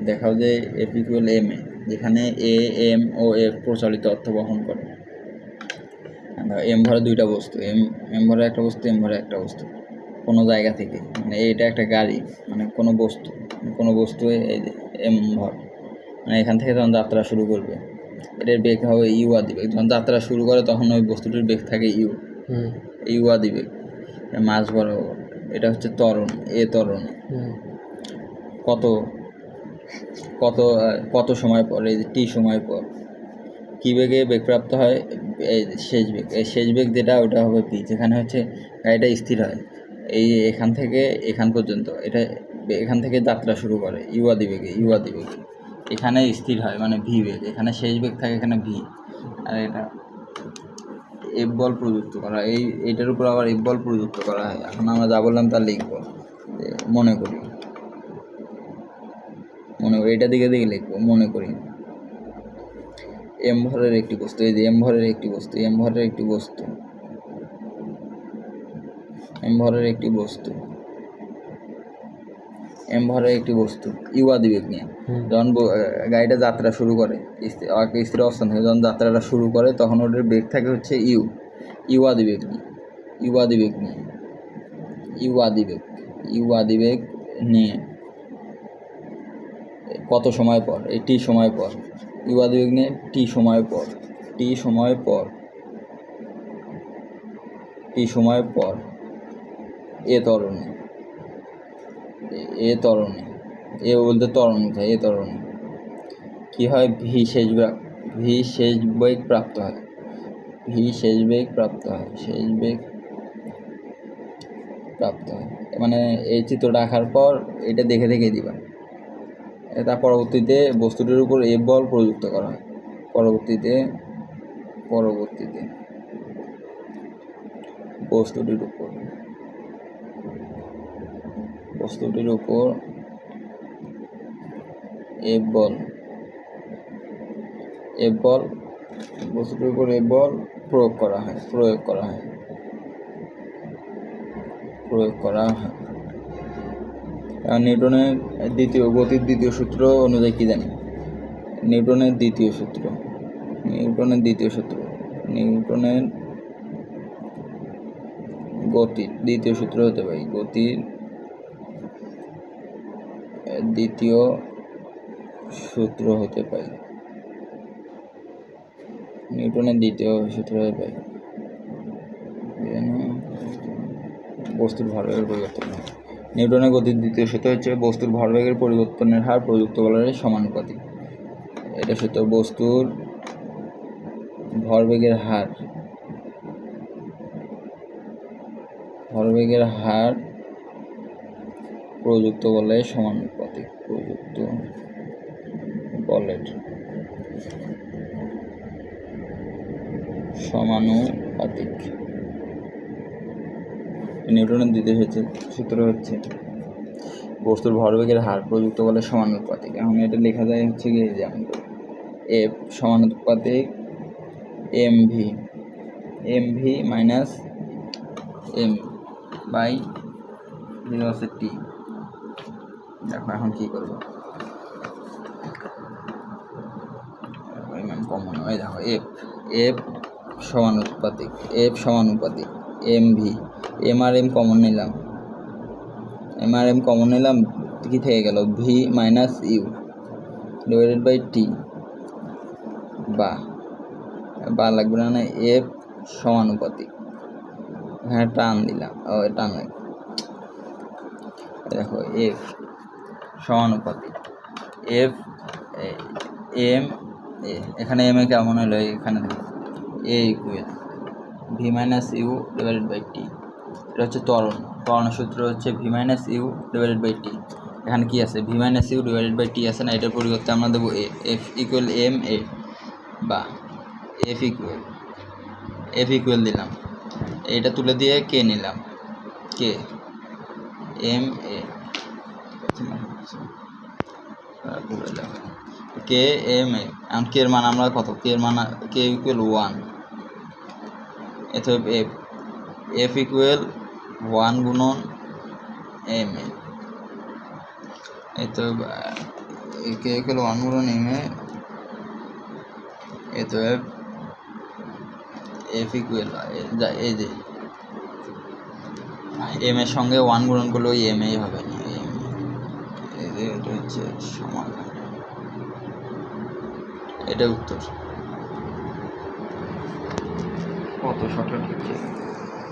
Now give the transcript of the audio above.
দেখাও যে F equal M A, যেখানে এ এম ও এফ প্রচলিত অর্থ বহন করে। এম ভরে দুইটা বস্তু, এম ভরে একটা বস্তু, এম ভরে একটা বস্তু, কোনো জায়গা থেকে, মানে এটা একটা গাড়ি, মানে কোনো বস্তু এই যে এম ভর, মানে এখান থেকে যখন যাত্রা শুরু করবে এটার বেগ হবে ইউ আদিবেগ। যখন যাত্রা শুরু করে তখন ওই বস্তুটির বেগ থাকে ইউ আদিবেগ মাঝ বরাবর। এটা হচ্ছে ত্বরণ, এ ত্বরণ। কত কত কত সময় পর, এই যে টি সময় পর কী বেগে বেগপ্রাপ্ত হয়, এই শেষ বেগ, এই শেষ বেগ যেটা ওটা হবে পি, যেখানে হচ্ছে গাড়িটা স্থির হয় এই এখান থেকে এখান পর্যন্ত, এটা এখান থেকে যাত্রা শুরু করে ইউ আদিবেগে, এখানে স্থির হয় মানে ভি বেগ, এখানে শেষ বেগ থাকে এখানে ভি। আর এটা এফ বল প্রযুক্ত করা, এইটার উপর আবার এফ বল প্রযুক্ত করা হয়। এখন আমরা যা বললাম তা লিখব, মনে করি এটা দিকে লিখবো। মনে করি এম ভরের একটি বস্তু, এই যে এম ভরের একটি বস্তু ইউ আদিবেগ নিয়ে যখন গাড়িটা যাত্রা শুরু করে, স্থির অবস্থান থেকে যখন যাত্রাটা শুরু করে তখন ওটার বেগ থাকে হচ্ছে ইউ আদিবেগ নিয়ে কত সময় পর, এই টি সময় পর, ইউ আদিবেগ নিয়ে টি সময় পর এ ত্বরণে এ বলতে ত্বরণ বোঝায়, এ ত্বরণে কী হয়, ভি শেষ বেগ প্রাপ্ত হয়, মানে এই চিত্রটা আঁকার পর এটা দেখে দিবা। এটা পরবর্তীতে বস্তুটির উপর এফ বল প্রযুক্ত করা হয়, পরবর্তীতে বস্তুটির উপর এফ বল প্রয়োগ করা হয়। নিউটনের গতির দ্বিতীয় সূত্র অনুযায়ী কি জানি, নিউটনের দ্বিতীয় সূত্র গতির দ্বিতীয় সূত্র হতে পারে, গতির দ্বিতীয় সূত্র হতে পারে, নিউটনের দ্বিতীয় সূত্র হতে পারে বস্তুর ভরবেগের পরিবর্তন হয়। নিউটনের গতির দ্বিতীয় সূত্র হচ্ছে বস্তুর ভরবেগের পরিবর্তনের হার প্রযুক্ত বলের সমানুপাতিক। এটা সূত্র, বস্তুর ভরবেগের হার প্রযুক্ত বলের সমানুপাতিক। নিউটনের দ্বিতীয় সূত্র হচ্ছে বস্তুর ভরবেগের হার প্রযুক্ত বলের সমানুপাতিক। এখন এটা লেখা যায় হচ্ছে কি, যেমন এফ সমানুপাতিক M V minus M by হচ্ছে টি। দেখো এখন কি করবো, কমন হয়, দেখো এফ সমানুপাতিক এম ভি, এম আর এম কমন নিলাম, কি থেকে গেল, V minus U divided by T, বা লাগবে না, এফ সমানুপাতিক, এখানে টান দিলাম, টান লাগবে, দেখো এফ সমানুপাতিক এফ এম, এখানে এম এ কেমন হলো, এখানে দেখো A equal V minus U divided by T. এটা হচ্ছে ত্বরণের সূত্র হচ্ছে V minus U divided by T. এখানে কি আছে, V minus U divided by T আছে না, এটার পরিবর্তে আমরা দেবো এফ ইকুয়াল এম এ, বা এফ ইকুয়াল দিলাম, এটা তুলে দিয়ে কে নিলাম, K M A, K M A. এখন কে এর মান আমরা কত, কে ইকুয়াল 1, অতএব এফ ইকুয়াল 1 গুণন এম এ, অতএব একে ইকুয়াল 1 গুণন এম এ অতএব এফ ইকুয়াল এই যে এম এর সঙ্গে 1 গুণন করলে ওই এম এই হবে না, এটা হচ্ছে সমাধান, এটা উত্তর। কত সঠিক হচ্ছে।